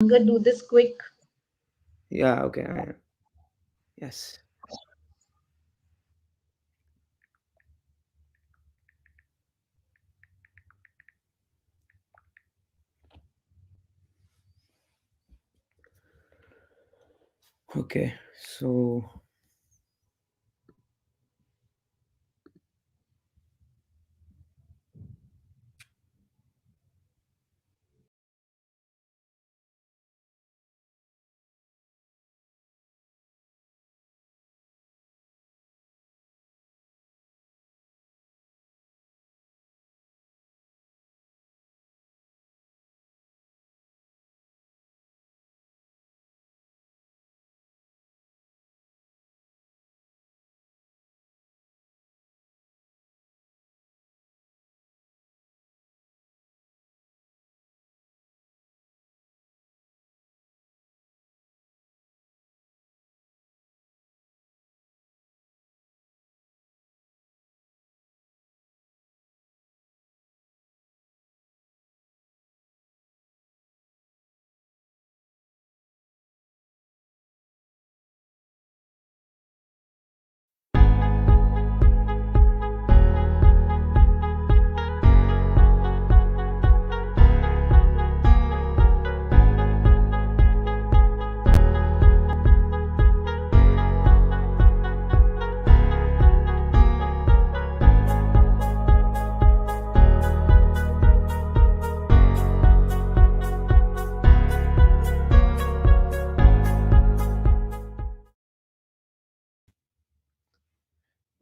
Angad, do this quick. Yeah, okay, I am. Yes. Okay, so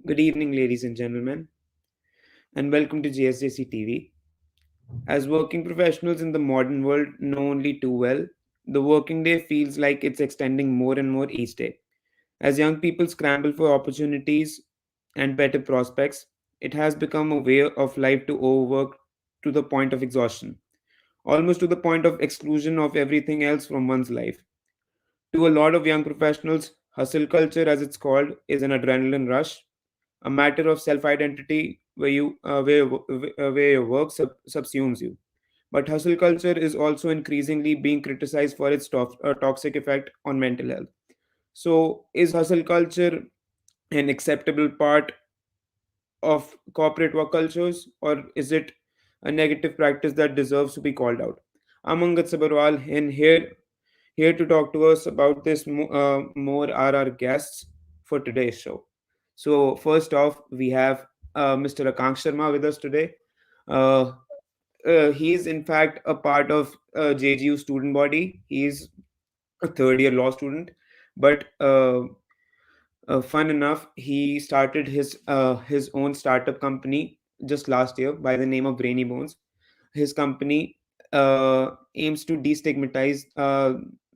good evening, ladies and gentlemen, and welcome to JSJC TV. As working professionals in the modern world know only too well, the working day feels like it's extending more and more each day. As young people scramble for opportunities and better prospects, it has become a way of life to overwork to the point of exhaustion, almost to the point of exclusion of everything else from one's life. To a lot of young professionals, hustle culture, as it's called, is an adrenaline rush, a matter of self-identity where your work subsumes you. But hustle culture is also increasingly being criticized for its toxic effect on mental health. So, is hustle culture an acceptable part of corporate work cultures, or is it a negative practice that deserves to be called out? I'm Angad Sabharwal, and here to talk to us about this more are our guests for today's show. So, first off, we have Mr. Akansh Sharma with us today. Uh, he is, in fact, a part of JGU student body. He is a third year law student, but fun enough, he started his own startup company just last year by the name of Brainy Bones. His company aims to destigmatize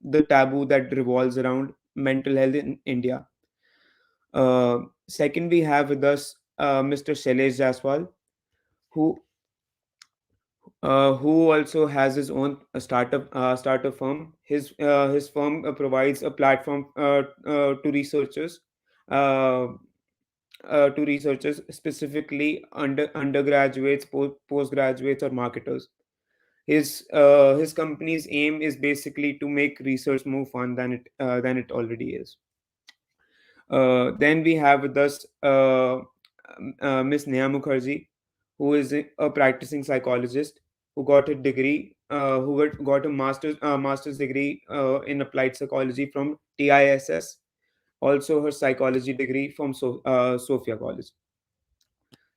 the taboo that revolves around mental health in India. Second, we have with us Mr. Shailesh Jaswal, who who also has his own startup firm. His firm provides a platform to researchers. Uh, specifically undergraduates, postgraduates, or marketers. His company's aim is basically to make research more fun than it already is. Then we have with us Miss Neha Mukherjee, who is a practicing psychologist who got a degree, got a master's degree in applied psychology from TISS. Also, her psychology degree from Sophia College.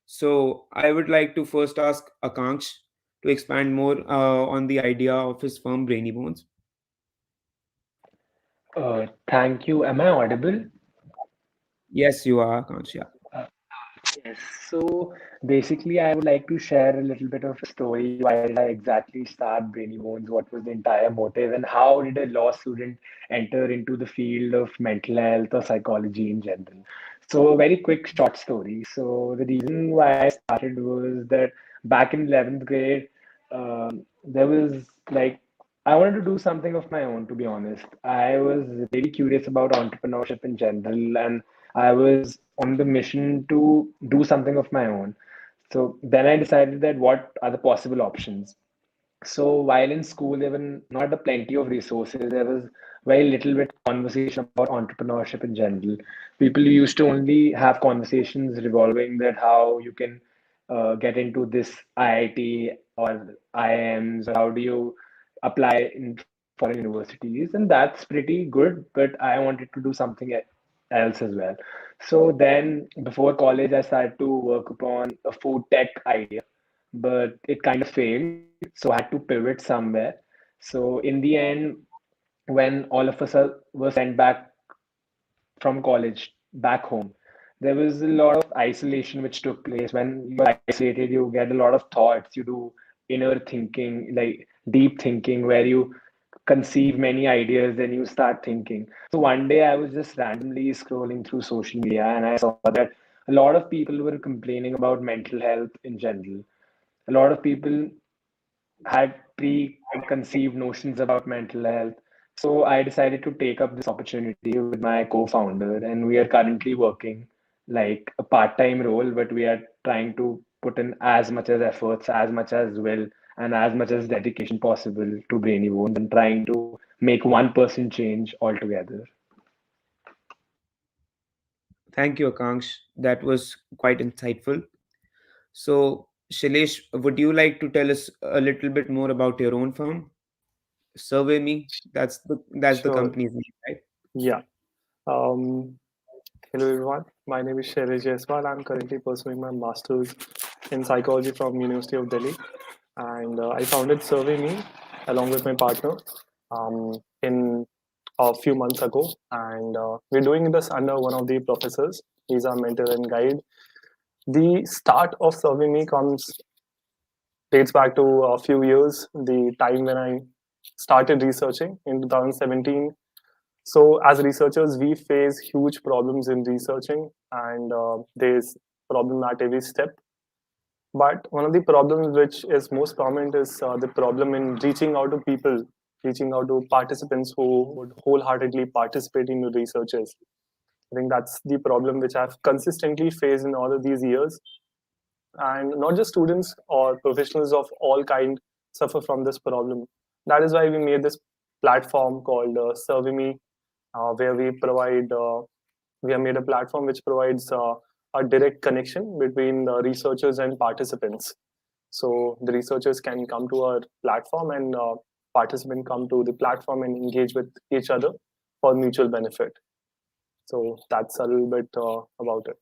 So, I would like to first ask Akansh to expand more on the idea of his firm Brainy Bones. Thank you. Am I audible? Yes, you are, Akansh. Yeah. Uh, yes. So basically, I would like to share a little bit of a story. Why did I exactly start Brainy Bones? What was the entire motive? And how did a law student enter into the field of mental health or psychology in general? So, a very quick short story. So, the reason why I started was that back in 11th grade, there was like, I wanted to do something of my own, to be honest. I was really curious about entrepreneurship in general, and I was on the mission to do something of my own. So then I decided that what are the possible options? So while in school, there were not a plenty of resources. There was very little bit conversation about entrepreneurship in general. People used to only have conversations revolving that how you can get into this IIT or IIMs, or how do you apply in foreign universities, and that's pretty good. But I wanted to do something else as well. So then, before college, I started to work upon a food tech idea, but it kind of failed. So I had to pivot somewhere. So in the end, when all of us were sent back from college back home, there was a lot of isolation which took place. When you're isolated, you get a lot of thoughts, you do inner thinking, like deep thinking, where you conceive many ideas, then you start thinking. So one day I was just randomly scrolling through social media and I saw that a lot of people were complaining about mental health in general. A lot of people had preconceived notions about mental health. So I decided to take up this opportunity with my co-founder, and we are currently working like a part-time role, but we are trying to put in as much as efforts, as much as will, and as much as dedication possible to Brainy Bones, and trying to make 1% change altogether. Thank you, Akansh. That was quite insightful. So, Shailesh, would you like to tell us a little bit more about your own firm? Survey Me. That's the Sure. company's name, right? Yeah. Um, Hello everyone. My name is JSJC-2019. I'm currently pursuing my master's in psychology from University of Delhi, and I founded Survey Me along with my partner in a few months ago, and we're doing this under one of the professors. He's our mentor and guide. The start of Survey Me comes dates back to a few years, the time when I started researching in 2017. So, as researchers, we face huge problems in researching, and there's problem at every step. But one of the problems which is most prominent is the problem in reaching out to people, reaching out to participants who would wholeheartedly participate in the researches. I think that's the problem which I've consistently faced in all of these years, and not just students or professionals of all kind suffer from this problem. That is why we made this platform called Survey Me, where we have made a platform which provides a direct connection between the researchers and participants. So the researchers can come to our platform, and participants come to the platform and engage with each other for mutual benefit. So that's a little bit about it.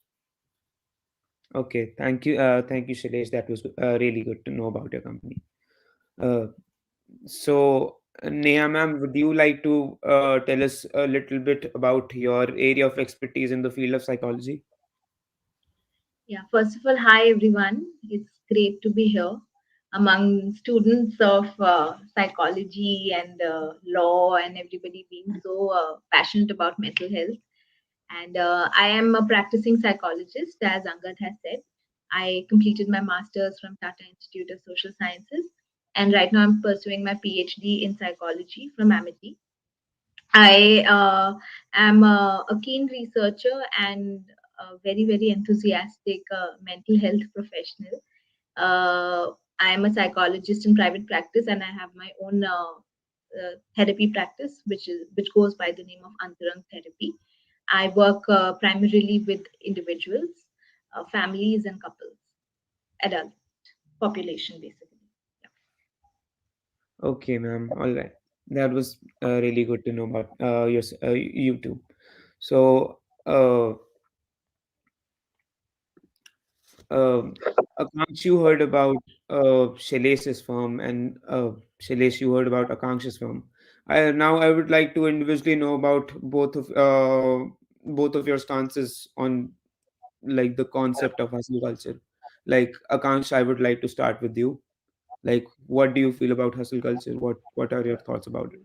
Okay, thank you, Shailesh. That was really good to know about your company. Uh, so, Neha ma'am, would you like to tell us a little bit about your area of expertise in the field of psychology? Yeah, first of all, hi everyone. It's great to be here among students of psychology and law, and everybody being so passionate about mental health. And I am a practicing psychologist, as Angad has said. I completed my master's from Tata Institute of Social Sciences, and right now I'm pursuing my PhD in psychology from Amity. I am a keen researcher and a very, very enthusiastic mental health professional. I am a psychologist in private practice, and I have my own therapy practice, which goes by the name of Antarang Therapy. I work primarily with individuals, families, and couples, adult population, basically. Okay, ma'am. All right. That was really good to know about you too. So, Um, Akansh, you heard about Shailesh's firm, and Shailesh, you heard about Akansh's firm. Now I would like to individually know about both of your stances on like the concept of hustle culture. Like Akansh, I would like to start with you. Like, what do you feel about hustle culture? What are your thoughts about it?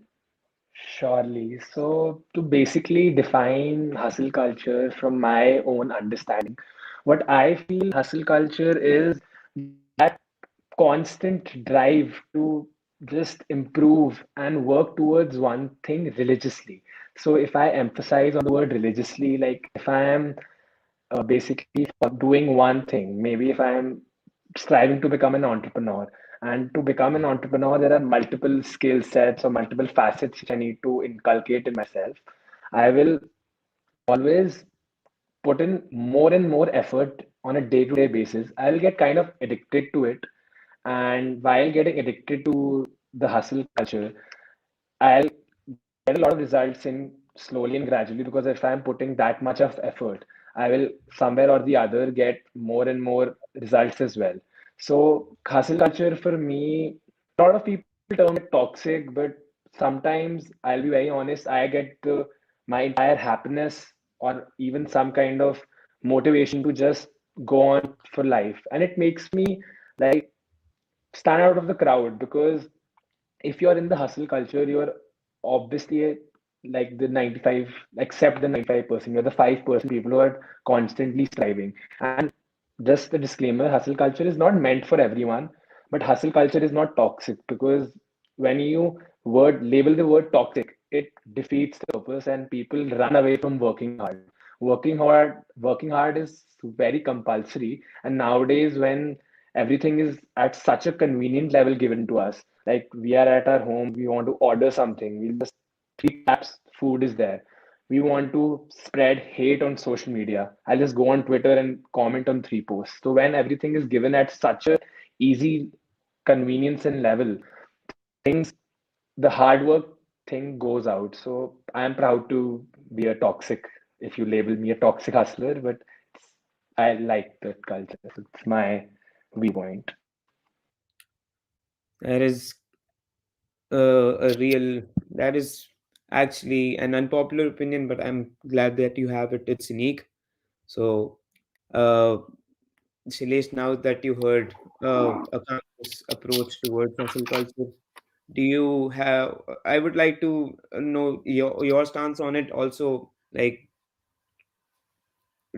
Surely. So, to basically define hustle culture from my own understanding, what I feel hustle culture is that constant drive to just improve and work towards one thing religiously. So, if I emphasize on the word religiously, like if I am basically doing one thing, maybe if I am striving to become an entrepreneur, And to become an entrepreneur, there are multiple skill sets or multiple facets which I need to inculcate in myself. I will always put in more and more effort on a day-to-day basis. I'll get kind of addicted to it. And while getting addicted to the hustle culture, I'll get a lot of results in slowly and gradually, because if I'm putting that much of effort, I will somewhere or the other get more and more results as well. So hustle culture for me, a lot of people term it toxic, but sometimes I'll be very honest, I get my entire happiness or even some kind of motivation to just go on for life. And it makes me like stand out of the crowd, because if you're in the hustle culture, you're obviously like the 95, except the 95%, you're the 5% people who are constantly striving. And just a disclaimer, hustle culture is not meant for everyone, but hustle culture is not toxic, because when you word label the word toxic, it defeats the purpose and people run away from working hard. Working hard is very compulsory. And nowadays, when everything is at such a convenient level given to us, like we are at our home, we want to order something, we'll just three taps, food is there. We want to spread hate on social media, I'll just go on Twitter and comment on three posts. So when everything is given at such a easy convenience and level, things, the hard work thing goes out. So I am proud to be a toxic, if you label me a toxic hustler, but I like that culture. So it's my viewpoint. That is that is actually an unpopular opinion, but I'm glad that you have it. It's unique. So, uh, Shilesh, now that you heard Akank's approach towards hustle culture, do you have? I would like to know your stance on it. Also, like,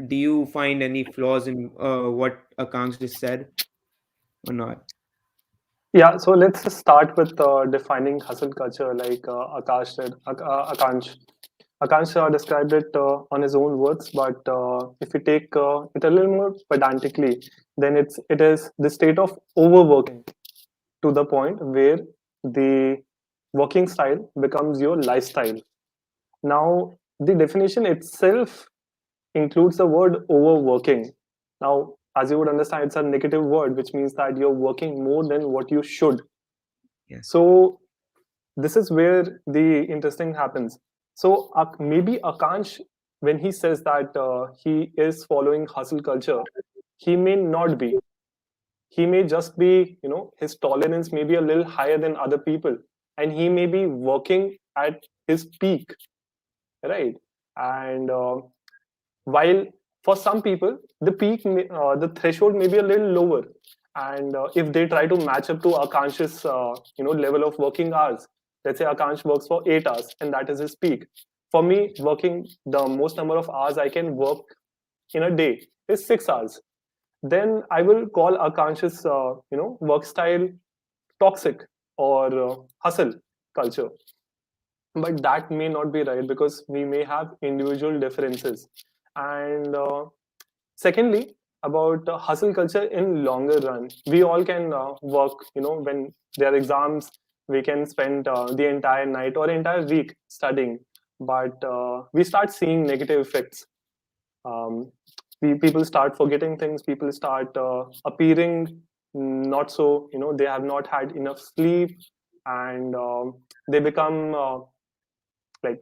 do you find any flaws in what Akank just said or not? Yeah, so let's just start with defining hustle culture, like Akash said, Akansh. Akansh described it on his own words, but if we take it a little more pedantically, then it is the state of overworking to the point where the working style becomes your lifestyle. Now, the definition itself includes the word overworking. Now, as you would understand, it's a negative word, which means that you're working more than what you should. Yes. So this is where the interesting happens. So maybe Akansh, when he says that he is following hustle culture, he may not be. He may just be, his tolerance may be a little higher than other people, and he may be working at his peak, right? And while for some people the the threshold may be a little lower, and if they try to match up to Akansh's level of working hours, let's say Akansh works for 8 hours and that is his peak. For me, working the most number of hours I can work in a day is 6 hours. Then I will call Akansh's work style toxic or hustle culture. But that may not be right, because we may have individual differences. And secondly, about hustle culture in longer run, we all can work, when there are exams, we can spend the entire night or entire week studying, but we start seeing negative effects. People start forgetting things, people start appearing not so, they have not had enough sleep, and they become like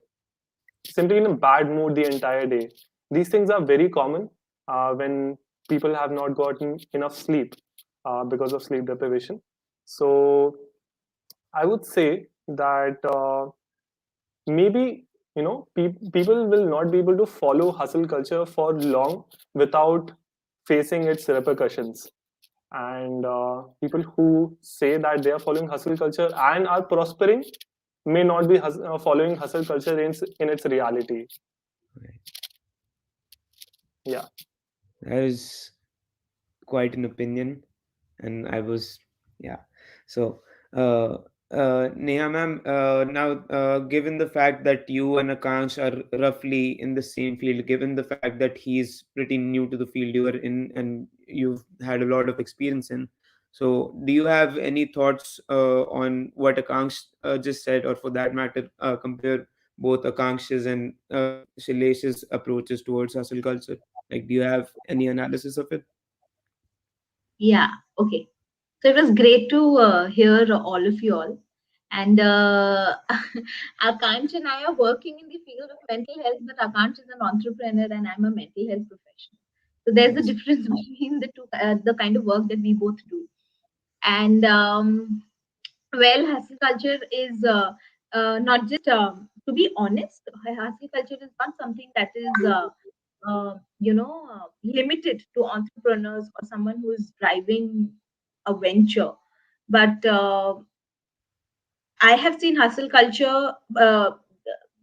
simply in a bad mood the entire day. These things are very common when people have not gotten enough sleep because of sleep deprivation. So I would say that maybe people will not be able to follow hustle culture for long without facing its repercussions. And people who say that they are following hustle culture and are prospering may not be following hustle culture in its reality. Right. Yeah. That is quite an opinion, and I was, yeah. So, Neha ma'am, now, given the fact that you and Akansh are roughly in the same field, given the fact that he's pretty new to the field you are in and you've had a lot of experience in, So, do you have any thoughts on what Akansh just said, or for that matter, compare both Akansh's and Shailesh's approaches towards hustle culture? Like, do you have any analysis of it? Yeah, okay. So it was great to hear all of you all. And Akansh and I are working in the field of mental health, but Akansh is an entrepreneur and I'm a mental health professional. So there's a Yes. difference between the two, the kind of work that we both do. And well, hustle culture is not just, to be honest, hustle culture is not something that is, limited to entrepreneurs or someone who is driving a venture. But I have seen hustle culture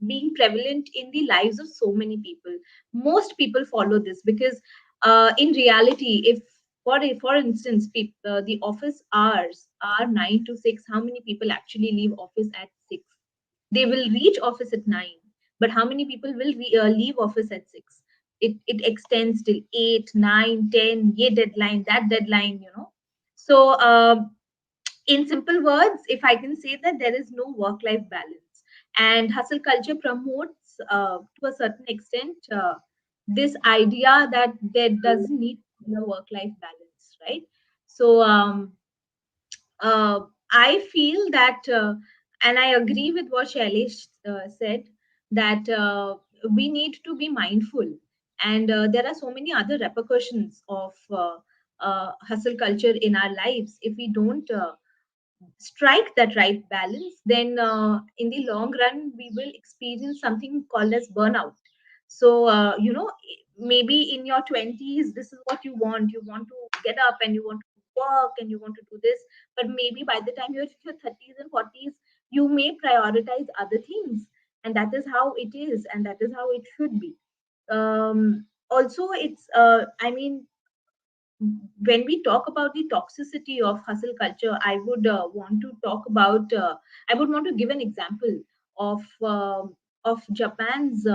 being prevalent in the lives of so many people. Most people follow this because, in reality, if for instance, the office hours are 9 to 6, how many people actually leave office at 6? They will reach office at 9, but how many people will leave office at 6? It extends till 8, 9, 10. Ye deadline, that deadline, So. In simple words, if I can say that there is no work life balance, and hustle culture promotes, to a certain extent, this idea that there doesn't need to be a work life balance, right? So uh, I feel that, and I agree with what Shailesh said, that we need to be mindful. And there are so many other repercussions of hustle culture in our lives. If we don't strike that right balance, then in the long run, we will experience something called as burnout. So, maybe in your 20s, this is what you want. You want to get up and you want to work and you want to do this. But maybe by the time you're in your 30s and 40s, you may prioritize other things. And that is how it is. And that is how it should be. Also, I mean, when we talk about the toxicity of hustle culture, I would want to talk about. I would want to give an example of Japan's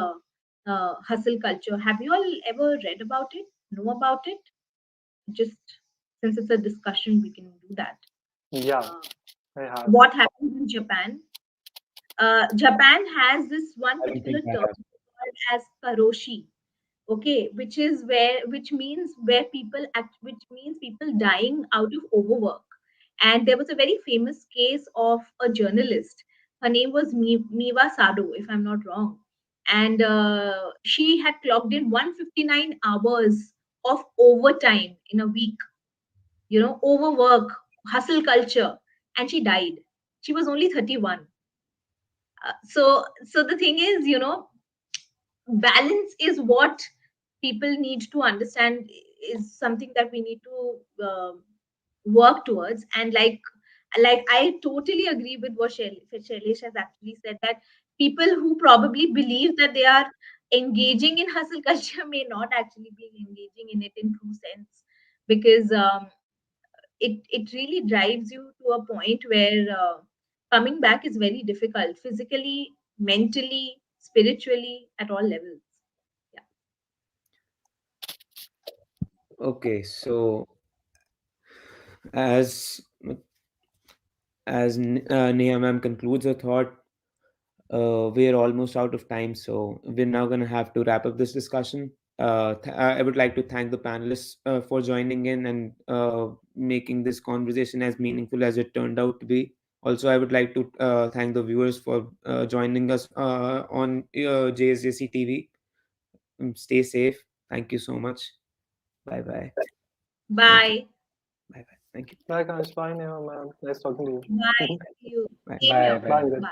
hustle culture. Have you all ever read about it? Know about it? Just since it's a discussion, we can do that. Yeah, Uh, I have. what happens in Japan? Japan has this one I don't particular think I term have. called as karoshi. Okay, which means where people act, which means people dying out of overwork. And there was a very famous case of a journalist. Her name was Miwa Sado, if I'm not wrong. And she had clocked in 159 hours of overtime in a week. Overwork, hustle culture, and she died. She was only 31. So the thing is, balance is what people need to understand, is something that we need to work towards. And like I totally agree with what Shailesh has actually said, that people who probably believe that they are engaging in hustle culture may not actually be engaging in it in true sense, because it really drives you to a point where coming back is very difficult, physically, mentally, spiritually, at all levels. Yeah. Okay, so as Neha ma'am concludes her thought, we're almost out of time, so we're now going to have to wrap up this discussion. I would like to thank the panelists for joining in and making this conversation as meaningful as it turned out to be. Also, I would like to thank the viewers for joining us on JSJC TV. Stay safe. Thank you so much. Bye bye. Thank you. Bye. Bye bye. Thank you. Bye, guys. Bye, Neha, man. Nice talking to Bye. you. See you. Bye. Same Bye here. Bye, bye. Vidit. Bye.